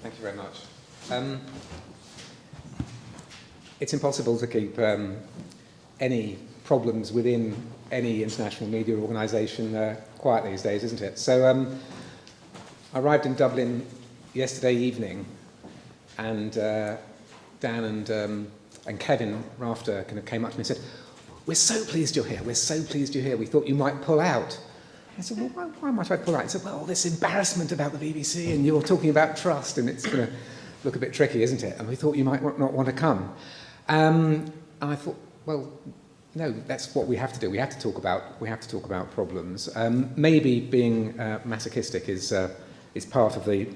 Thank you very much. It's impossible to keep any problems within any international media organisation quiet these days, isn't it? So I arrived in Dublin yesterday evening, and Dan and Kevin Rafter kind of came up to me and said, "We're so pleased you're here. We're so pleased you're here. We thought you might pull out." I said, "Well, why might I pull out?" He said, "Well, this embarrassment about the BBC, and you're talking about trust, and it's going to look a bit tricky, isn't it? And we thought you might not want to come." And I thought, well, no, that's what we have to do. We have to talk about problems. Maybe being masochistic is part of the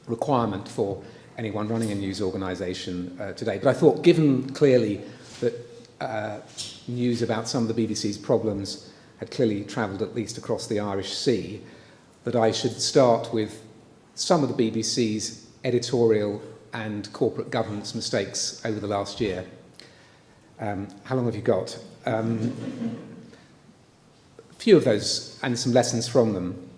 requirement for anyone running a news organisation today. But I thought, given clearly that news about some of the BBC's problems had clearly travelled at least across the Irish Sea, that I should start with some of the BBC's editorial and corporate governance mistakes over the last year. How long have you got? A few of those and some lessons from them.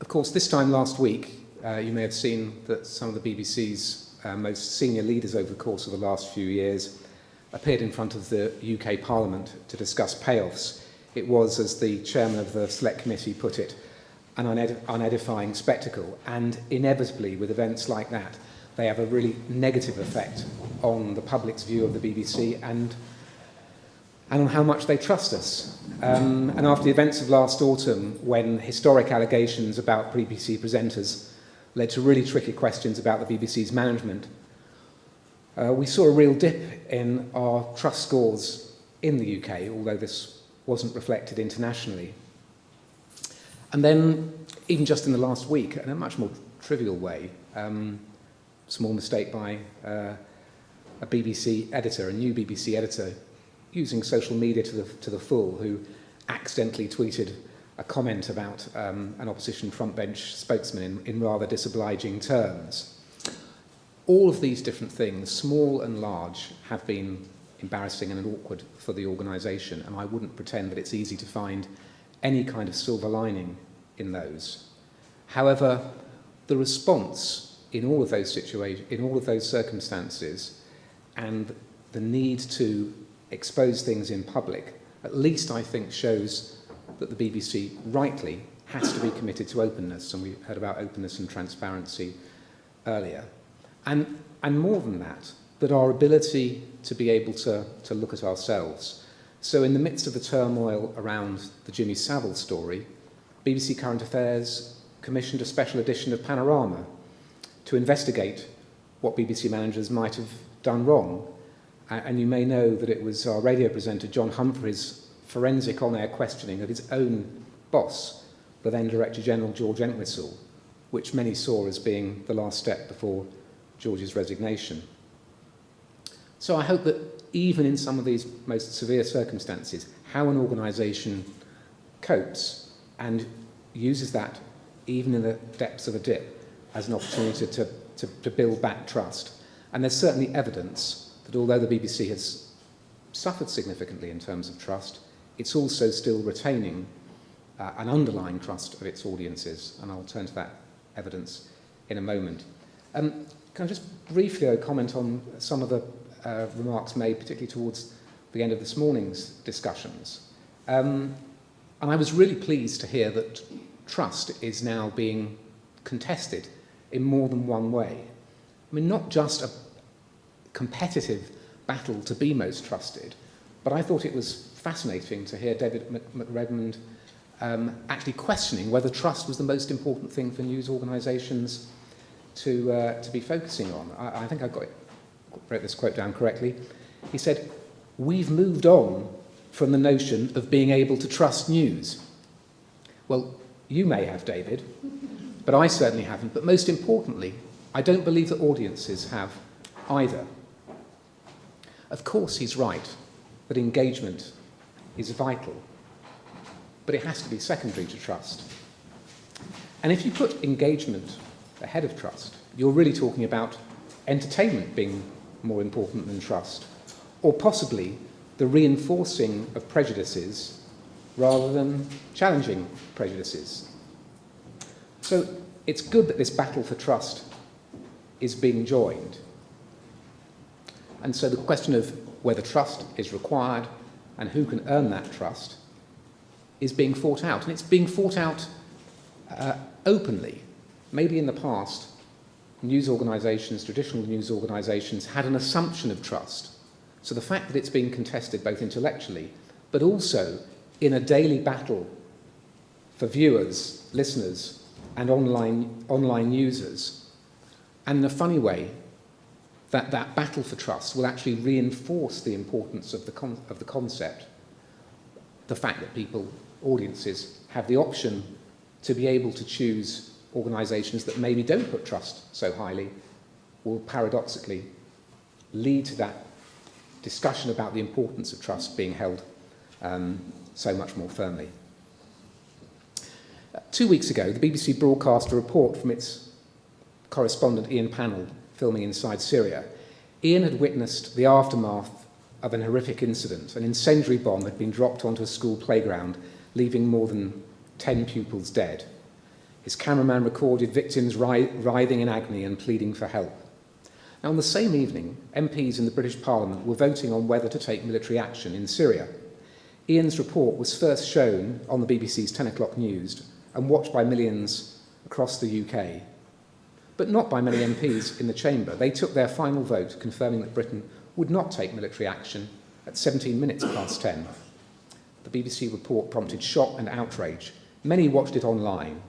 Of course, this time last week, you may have seen that some of the BBC's most senior leaders over the course of the last few years appeared in front of the UK Parliament to discuss payoffs. It was, as the chairman of the Select Committee put it, an unedifying spectacle, and inevitably with events like that, they have a really negative effect on the public's view of the BBC and on how much they trust us. And after the events of last autumn, when historic allegations about BBC presenters led to really tricky questions about the BBC's management, we saw a real dip in our trust scores in the UK, although this wasn't reflected internationally. And then, even just in the last week, in a much more trivial way, small mistake by a BBC editor, a new BBC editor, using social media to the full, who accidentally tweeted a comment about an opposition frontbench spokesman in rather disobliging terms. All of these different things, small and large, have been embarrassing and awkward for the organisation, and I wouldn't pretend that it's easy to find any kind of silver lining in those. However, the response in all of those situations, in all of those circumstances, and the need to expose things in public, at least I think shows that the BBC rightly has to be committed to openness, and we heard about openness and transparency earlier. And more than that, that our ability to be able to look at ourselves. So in the midst of the turmoil around the Jimmy Savile story, BBC Current Affairs commissioned a special edition of Panorama to investigate what BBC managers might have done wrong. And you may know that it was our radio presenter, John Humphrey's forensic on-air questioning of his own boss, the then Director General George Entwistle, which many saw as being the last step before George's resignation. So I hope that even in some of these most severe circumstances, how an organisation copes and uses that, even in the depths of a dip, as an opportunity to build back trust. And there's certainly evidence that although the BBC has suffered significantly in terms of trust, it's also still retaining an underlying trust of its audiences, and I'll turn to that evidence in a moment. Can I just briefly comment on some of the remarks made, particularly towards the end of this morning's discussions? And I was really pleased to hear that trust is now being contested in more than one way. I mean, not just a competitive battle to be most trusted, but I thought it was fascinating to hear David McRedmond actually questioning whether trust was the most important thing for news organisations to be focusing on. I think I wrote this quote down correctly. He said, "We've moved on from the notion of being able to trust news." Well, you may have, David, but I certainly haven't. But most importantly, I don't believe that audiences have either. Of course, he's right that engagement is vital, but it has to be secondary to trust. And if you put engagement ahead of trust, you're really talking about entertainment being more important than trust, or possibly the reinforcing of prejudices rather than challenging prejudices. So it's good that this battle for trust is being joined. And so the question of whether trust is required and who can earn that trust is being fought out. And it's being fought out openly. Maybe in the past, news organisations, traditional news organisations, had an assumption of trust. So the fact that it's being contested both intellectually, but also in a daily battle for viewers, listeners, and online users, and in a funny way, that battle for trust will actually reinforce the importance of the concept. The fact that people, audiences, have the option to be able to choose organisations that maybe don't put trust so highly will paradoxically lead to that discussion about the importance of trust being held so much more firmly. 2 weeks ago, the BBC broadcast a report from its correspondent Ian Pannell, filming inside Syria. Ian had witnessed the aftermath of an horrific incident. An incendiary bomb had been dropped onto a school playground, leaving more than 10 pupils dead. His cameraman recorded victims writhing in agony and pleading for help. Now, on the same evening, MPs in the British Parliament were voting on whether to take military action in Syria. Ian's report was first shown on the BBC's 10 o'clock news and watched by millions across the UK, but not by many MPs in the chamber. They took their final vote confirming that Britain would not take military action at 17 minutes past 10. The BBC report prompted shock and outrage. Many watched it online.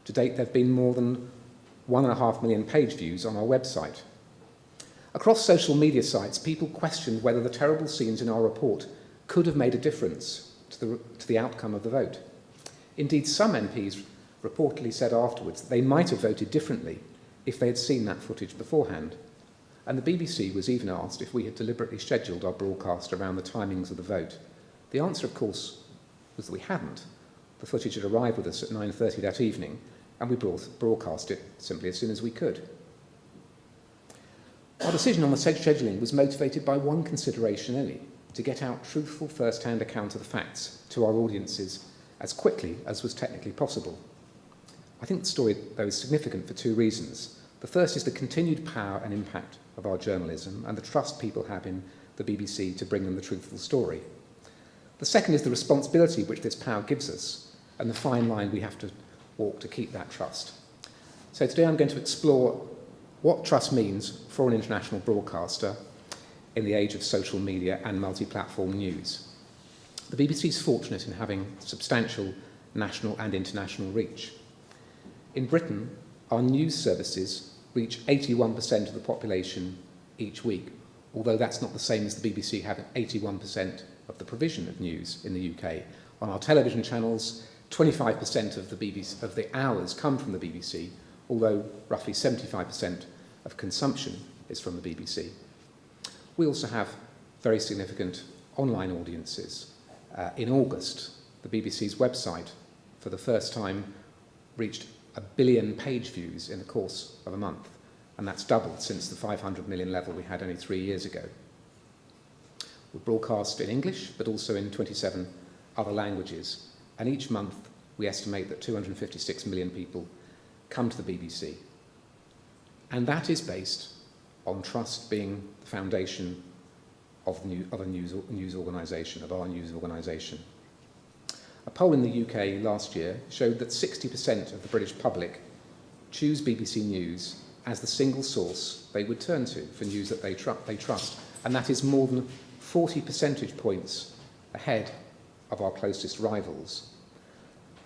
To date, there have been more than 1.5 million page views on our website. Across social media sites, people questioned whether the terrible scenes in our report could have made a difference to the outcome of the vote. Indeed, some MPs reportedly said afterwards that they might have voted differently if they had seen that footage beforehand. And the BBC was even asked if we had deliberately scheduled our broadcast around the timings of the vote. The answer, of course, was that we hadn't. The footage had arrived with us at 9:30 that evening, and we broadcast it simply as soon as we could. Our decision on the scheduling was motivated by one consideration only: to get out truthful first-hand account of the facts to our audiences as quickly as was technically possible. I think the story, though, is significant for two reasons. The first is the continued power and impact of our journalism and the trust people have in the BBC to bring them the truthful story. The second is the responsibility which this power gives us and the fine line we have to walk to keep that trust. So today I'm going to explore what trust means for an international broadcaster in the age of social media and multi-platform news. The BBC is fortunate in having substantial national and international reach. In Britain, our news services reach 81% of the population each week, although that's not the same as the BBC having 81% of the provision of news in the UK. On our television channels, 25% of the hours come from the BBC, although roughly 75% of consumption is from the BBC. We also have very significant online audiences. In August, the BBC's website, for the first time, reached 1 billion page views in the course of a month, and that's doubled since the 500 million level we had only 3 years ago. We broadcast in English, but also in 27 other languages, and each month we estimate that 256 million people come to the BBC. And that is based on trust being the foundation of a news organisation, of our news organisation. A poll in the UK last year showed that 60% of the British public choose BBC News as the single source they would turn to for news that they trust, and that is more than 40 percentage points ahead of our closest rivals.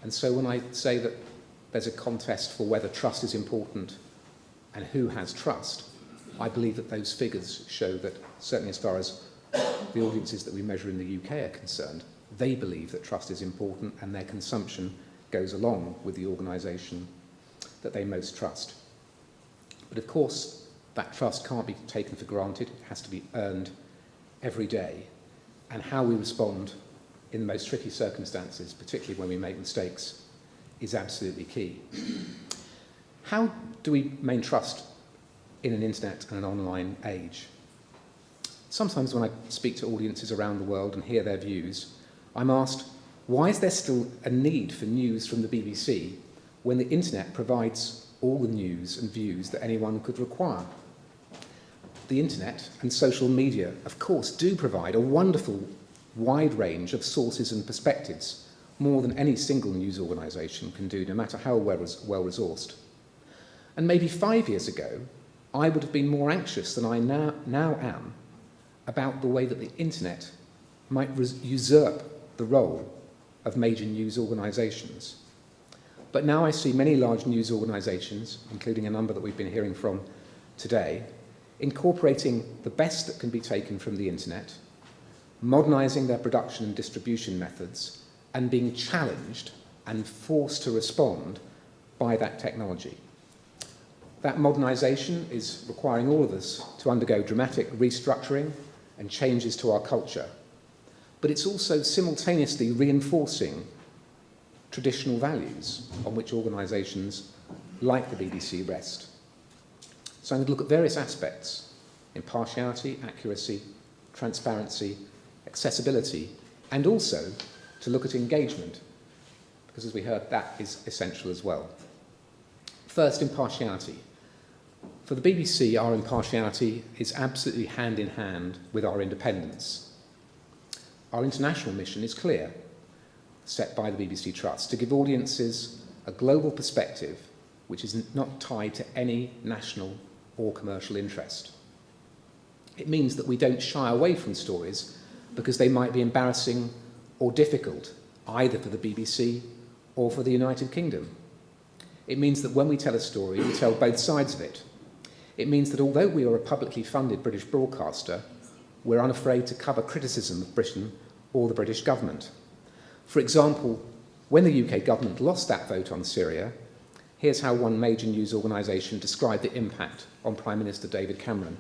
And so when I say that there's a contest for whether trust is important and who has trust, I believe that those figures show that, certainly as far as the audiences that we measure in the UK are concerned, they believe that trust is important and their consumption goes along with the organisation that they most trust. But of course, that trust can't be taken for granted. It has to be earned every day. And how we respond in the most tricky circumstances, particularly when we make mistakes, is absolutely key. How do we maintain trust in an internet and an online age? Sometimes when I speak to audiences around the world and hear their views, I'm asked, why is there still a need for news from the BBC when the internet provides all the news and views that anyone could require. The internet and social media, of course, do provide a wonderful wide range of sources and perspectives, more than any single news organisation can do, no matter how well-resourced. And maybe 5 years ago, I would have been more anxious than I now am about the way that the internet might usurp the role of major news organisations. But now I see many large news organisations, including a number that we've been hearing from today, incorporating the best that can be taken from the internet, modernising their production and distribution methods, and being challenged and forced to respond by that technology. That modernisation is requiring all of us to undergo dramatic restructuring and changes to our culture. But it's also simultaneously reinforcing traditional values on which organisations like the BBC rest. So I'm going to look at various aspects: impartiality, accuracy, transparency, accessibility, and also to look at engagement, because as we heard, that is essential as well. First, impartiality. For the BBC, our impartiality is absolutely hand in hand with our independence. Our international mission is clear, set by the BBC Trust, to give audiences a global perspective which is not tied to any national or commercial interest. It means that we don't shy away from stories because they might be embarrassing or difficult, either for the BBC or for the United Kingdom. It means that when we tell a story, we tell both sides of it. It means that although we are a publicly funded British broadcaster, we're unafraid to cover criticism of Britain or the British government. For example, when the UK government lost that vote on Syria, here's how one major news organisation described the impact on Prime Minister David Cameron.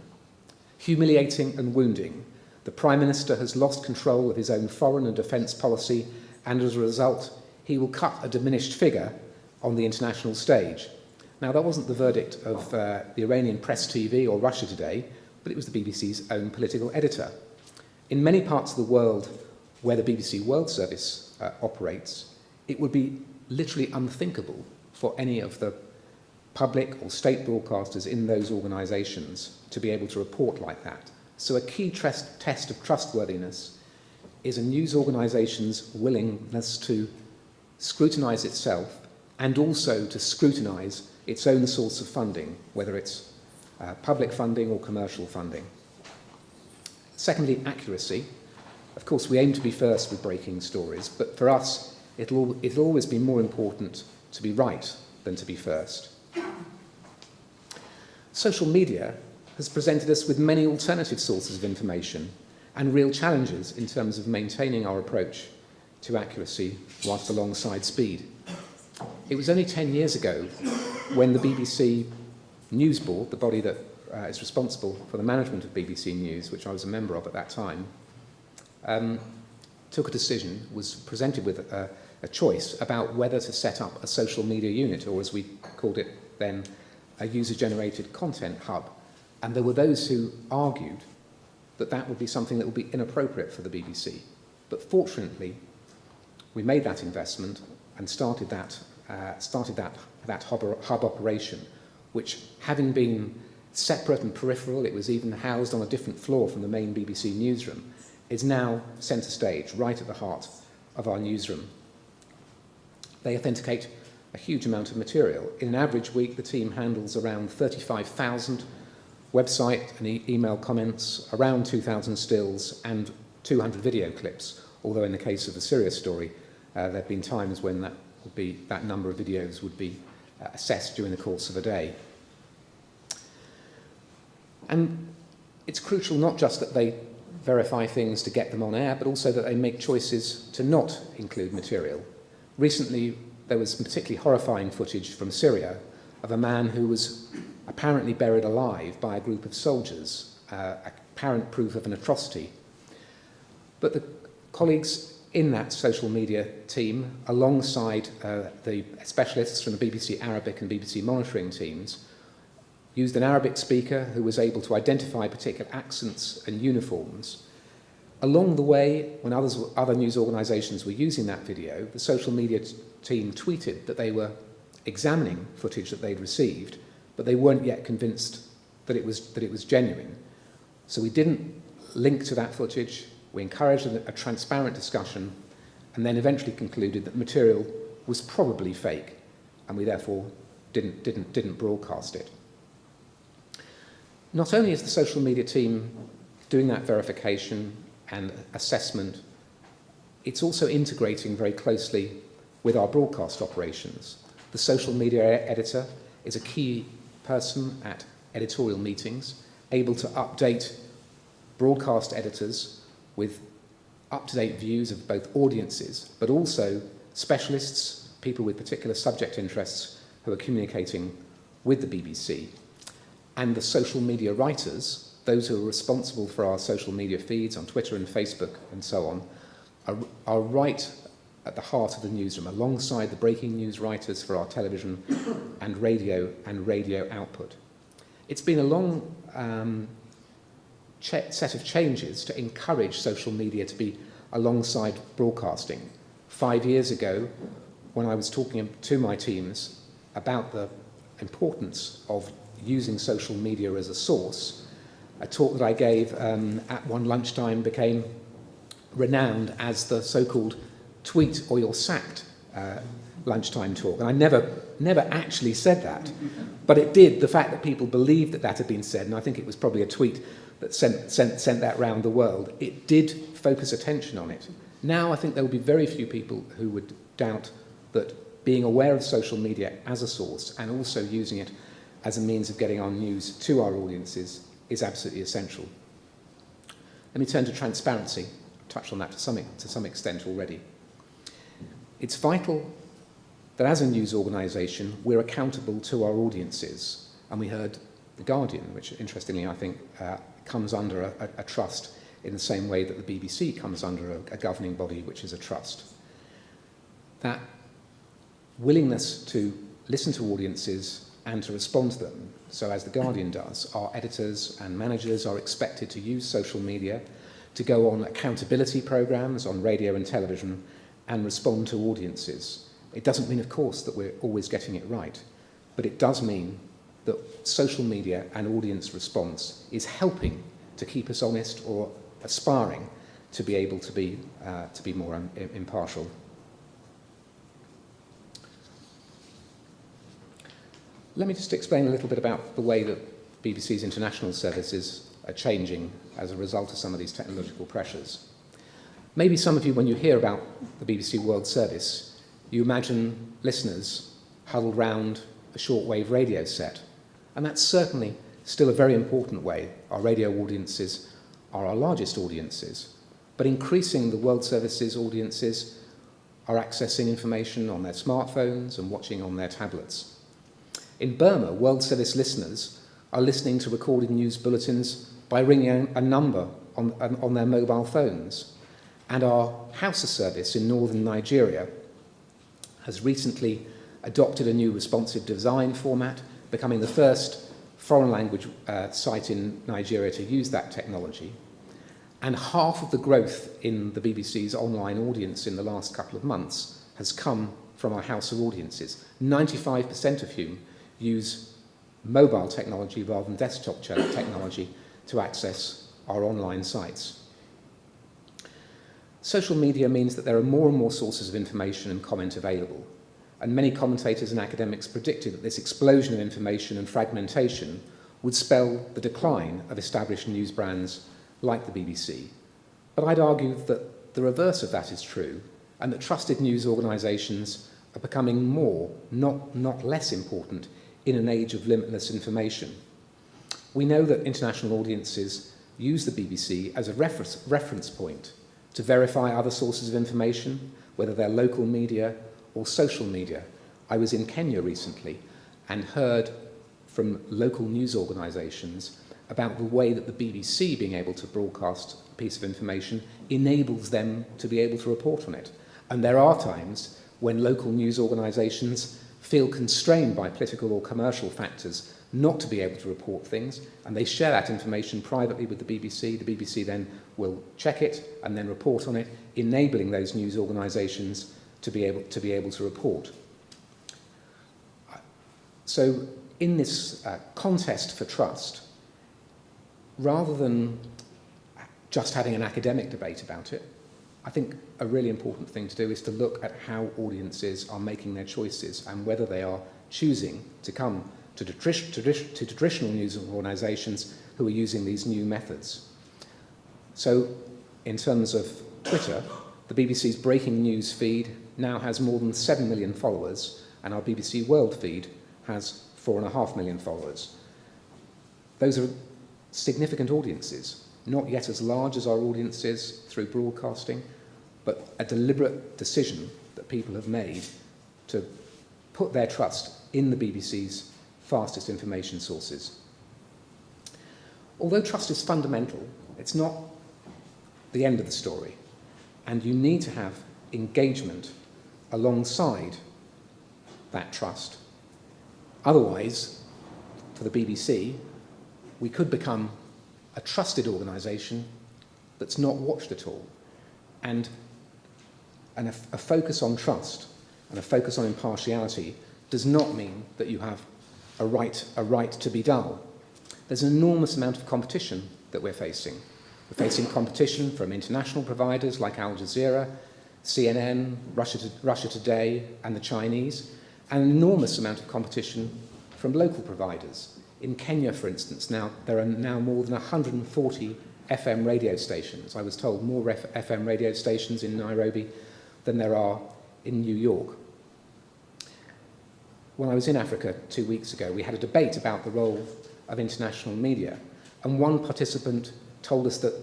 Humiliating and wounding. The Prime Minister has lost control of his own foreign and defence policy, and as a result, he will cut a diminished figure on the international stage. Now, that wasn't the verdict of the Iranian Press TV or Russia Today, but it was the BBC's own political editor. In many parts of the world where the BBC World Service operates, it would be literally unthinkable for any of the public or state broadcasters in those organisations to be able to report like that. So a key test of trustworthiness is a news organisation's willingness to scrutinise itself and also to scrutinise its own source of funding, whether it's public funding or commercial funding. Secondly, accuracy. Of course, we aim to be first with breaking stories, but for us, it'll always be more important to be right than to be first. Social media has presented us with many alternative sources of information and real challenges in terms of maintaining our approach to accuracy whilst alongside speed. It was only 10 years ago when the BBC News Board, the body that is responsible for the management of BBC News, which I was a member of at that time, took a decision, was presented with a choice about whether to set up a social media unit, or as we called it then, a user-generated content hub. And there were those who argued that that would be something that would be inappropriate for the BBC. But fortunately, we made that investment and started that hub operation, which, having been separate and peripheral, it was even housed on a different floor from the main BBC newsroom, is now centre stage, right at the heart of our newsroom. They authenticate a huge amount of material. In an average week, the team handles around 35,000 website and email comments, around 2,000 stills, and 200 video clips, although in the case of the Syria story, there have been times when that number of videos would be assessed during the course of a day. And it's crucial not just that they verify things to get them on air, but also that they make choices to not include material. Recently, there was some particularly horrifying footage from Syria of a man who was apparently buried alive by a group of soldiers, apparent proof of an atrocity. But the colleagues in that social media team, alongside the specialists from the BBC Arabic and BBC monitoring teams, used an Arabic speaker who was able to identify particular accents and uniforms. Along the way, when other news organisations were using that video, the social media team tweeted that they were examining footage that they'd received, but they weren't yet convinced that it was genuine. So we didn't link to that footage. We encouraged a transparent discussion, and then eventually concluded that the material was probably fake, and we therefore didn't broadcast it. Not only is the social media team doing that verification and assessment, it's also integrating very closely with our broadcast operations. The social media editor is a key person at editorial meetings, able to update broadcast editors with up-to-date views of both audiences, but also specialists, people with particular subject interests who are communicating with the BBC. And the social media writers, those who are responsible for our social media feeds on Twitter and Facebook and so on, are right at the heart of the newsroom, alongside the breaking news writers for our television and radio output. It's been a long set of changes to encourage social media to be alongside broadcasting. 5 years ago, when I was talking to my teams about the importance of using social media as a source, a talk that I gave at one lunchtime became renowned as the so-called tweet or you're sacked lunchtime talk. And I never actually said that, but it did. The fact that people believed that had been said, and I think it was probably a tweet that sent that round the world, it did focus attention on it. Now I think there will be very few people who would doubt that being aware of social media as a source and also using it as a means of getting our news to our audiences is absolutely essential. Let me turn to transparency. I touched on that to some extent already. It's vital that as a news organisation, we're accountable to our audiences. And we heard The Guardian, which interestingly I think comes under a trust in the same way that the BBC comes under a governing body, which is a trust. That willingness to listen to audiences and to respond to them, so as The Guardian does, our editors and managers are expected to use social media to go on accountability programmes on radio and television and respond to audiences. It doesn't mean, of course, that we're always getting it right, but it does mean that social media and audience response is helping to keep us honest or aspiring to be able to be more impartial. Let me just explain a little bit about the way that BBC's international services are changing as a result of some of these technological pressures. Maybe some of you, when you hear about the BBC World Service, you imagine listeners huddled round a shortwave radio set. And that's certainly still a very important way. Our radio audiences are our largest audiences. But increasing the World Service's audiences are accessing information on their smartphones and watching on their tablets. In Burma, World Service listeners are listening to recorded news bulletins by ringing a number on their mobile phones. And our Hausa service in northern Nigeria has recently adopted a new responsive design format, becoming the first foreign language site in Nigeria to use that technology. And half of the growth in the BBC's online audience in the last couple of months has come from our Hausa audiences, 95% of whom use mobile technology rather than desktop technology to access our online sites. Social media means that there are more and more sources of information and comment available, and many commentators and academics predicted that this explosion of information and fragmentation would spell the decline of established news brands like the BBC. But I'd argue that the reverse of that is true, and that trusted news organisations are becoming more, not less important in an age of limitless information. We know that international audiences use the BBC as a reference point to verify other sources of information, whether they're local media or social media. I was in Kenya recently and heard from local news organisations about the way that the BBC being able to broadcast a piece of information enables them to be able to report on it. And there are times when local news organisations feel constrained by political or commercial factors not to be able to report things, and they share that information privately with the BBC. The BBC then will check it and then report on it, enabling those news organisations to be able to report. So in this contest for trust, rather than just having an academic debate about it, I think a really important thing to do is to look at how audiences are making their choices and whether they are choosing to come to traditional news organisations who are using these new methods. So in terms of Twitter, the BBC's breaking news feed now has more than 7 million followers, and our BBC World feed has 4.5 million followers. Those are significant audiences, not yet as large as our audiences through broadcasting, but a deliberate decision that people have made to put their trust in the BBC's fastest information sources. Although trust is fundamental, it's not the end of the story, and you need to have engagement alongside that trust. Otherwise, for the BBC, we could become a trusted organisation that's not watched at all. And a focus on trust and a focus on impartiality does not mean that you have a right to be dull. There's an enormous amount of competition that we're facing. We're facing competition from international providers like Al Jazeera, CNN, Russia Today, and the Chinese, and an enormous amount of competition from local providers. In Kenya, for instance, there are now more than 140 FM radio stations. I was told more FM radio stations in Nairobi than there are in New York. When I was in Africa 2 weeks ago, we had a debate about the role of international media, and one participant told us that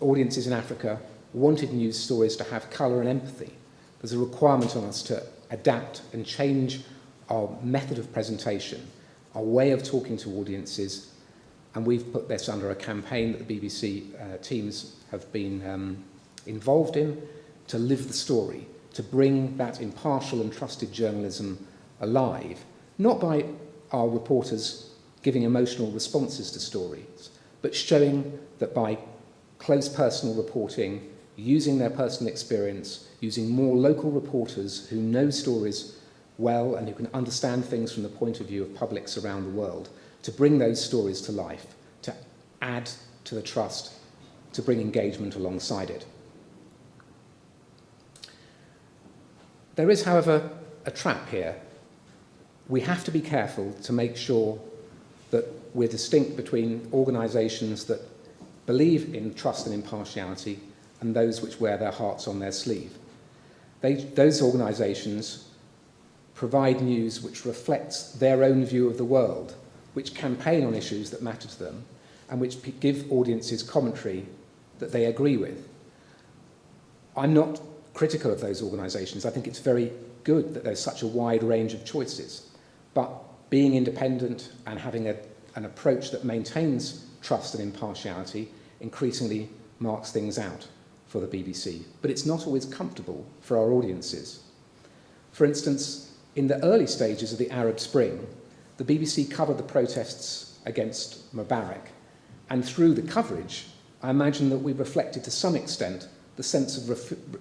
audiences in Africa wanted news stories to have colour and empathy. There's a requirement on us to adapt and change our method of presentation, our way of talking to audiences, and we've put this under a campaign that the BBC teams have been involved in to live the story, to bring that impartial and trusted journalism alive, not by our reporters giving emotional responses to stories, but showing that by close personal reporting, using their personal experience, using more local reporters who know stories well and who can understand things from the point of view of publics around the world, to bring those stories to life, to add to the trust, to bring engagement alongside it. There is, however, a trap here. We have to be careful to make sure that we're distinct between organisations that believe in trust and impartiality and those which wear their hearts on their sleeve. Those organisations provide news which reflects their own view of the world, which campaign on issues that matter to them, and which give audiences commentary that they agree with. I'm not critical of those organisations. I think it's very good that there's such a wide range of choices. But being independent and having an approach that maintains trust and impartiality increasingly marks things out for the BBC. But it's not always comfortable for our audiences. For instance, in the early stages of the Arab Spring, the BBC covered the protests against Mubarak. And through the coverage, I imagine that we reflected to some extent the sense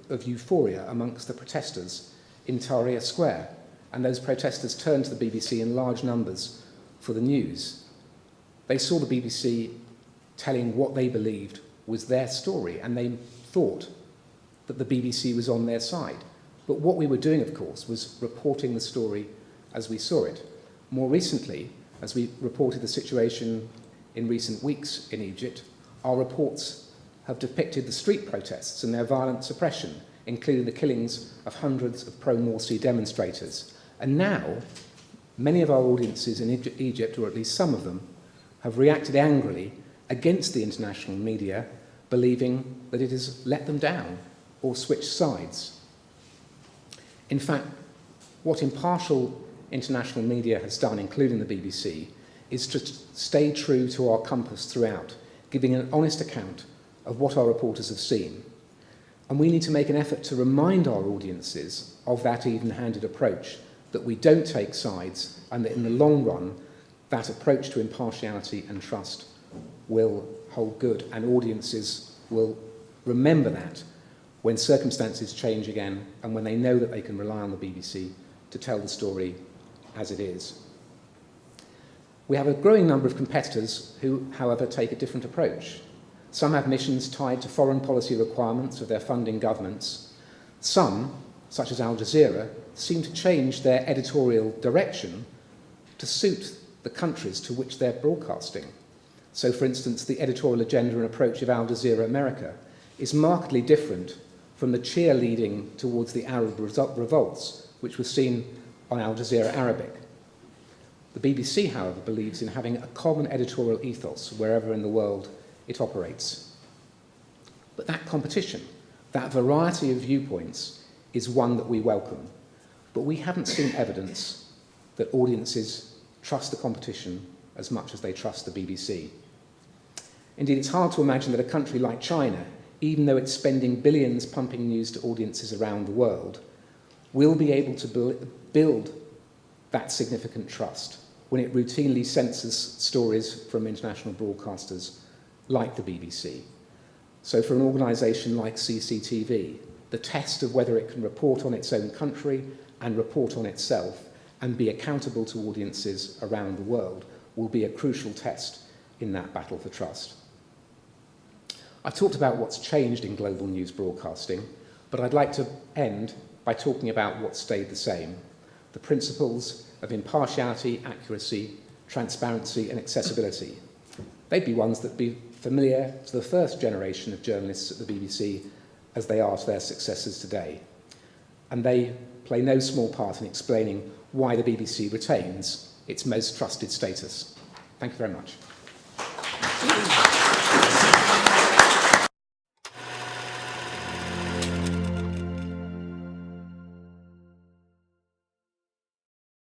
of euphoria amongst the protesters in Tahrir Square. And those protesters turned to the BBC in large numbers for the news. They saw the BBC telling what they believed was their story, and they thought that the BBC was on their side. But what we were doing, of course, was reporting the story as we saw it. More recently, as we reported the situation in recent weeks in Egypt, our reports have depicted the street protests and their violent suppression, including the killings of hundreds of pro-Morsi demonstrators. And now, many of our audiences in Egypt, or at least some of them, have reacted angrily against the international media, believing that it has let them down or switched sides. In fact, what impartial international media has done, including the BBC, is to stay true to our compass throughout, giving an honest account of what our reporters have seen. And we need to make an effort to remind our audiences of that even-handed approach, that we don't take sides, and that in the long run, that approach to impartiality and trust will hold good, and audiences will remember that when circumstances change again, and when they know that they can rely on the BBC to tell the story as it is. We have a growing number of competitors who, however, take a different approach. Some have missions tied to foreign policy requirements of their funding governments. Some, such as Al Jazeera, seem to change their editorial direction to suit the countries to which they're broadcasting. So, for instance, the editorial agenda and approach of Al Jazeera America is markedly different from the cheerleading towards the Arab revolts, which was seen on Al Jazeera Arabic. The BBC, however, believes in having a common editorial ethos wherever in the world it operates. But that competition, that variety of viewpoints, is one that we welcome. But we haven't seen evidence that audiences trust the competition as much as they trust the BBC. Indeed, it's hard to imagine that a country like China, even though it's spending billions pumping news to audiences around the world, will be able to build that significant trust when it routinely censors stories from international broadcasters like the BBC. So for an organisation like CCTV, the test of whether it can report on its own country and report on itself and be accountable to audiences around the world will be a crucial test in that battle for trust. I've talked about what's changed in global news broadcasting, but I'd like to end by talking about what stayed the same: the principles of impartiality, accuracy, transparency, and accessibility. They'd be ones that be familiar to the first generation of journalists at the BBC as they are to their successors today. And they play no small part in explaining why the BBC retains its most trusted status. Thank you very much.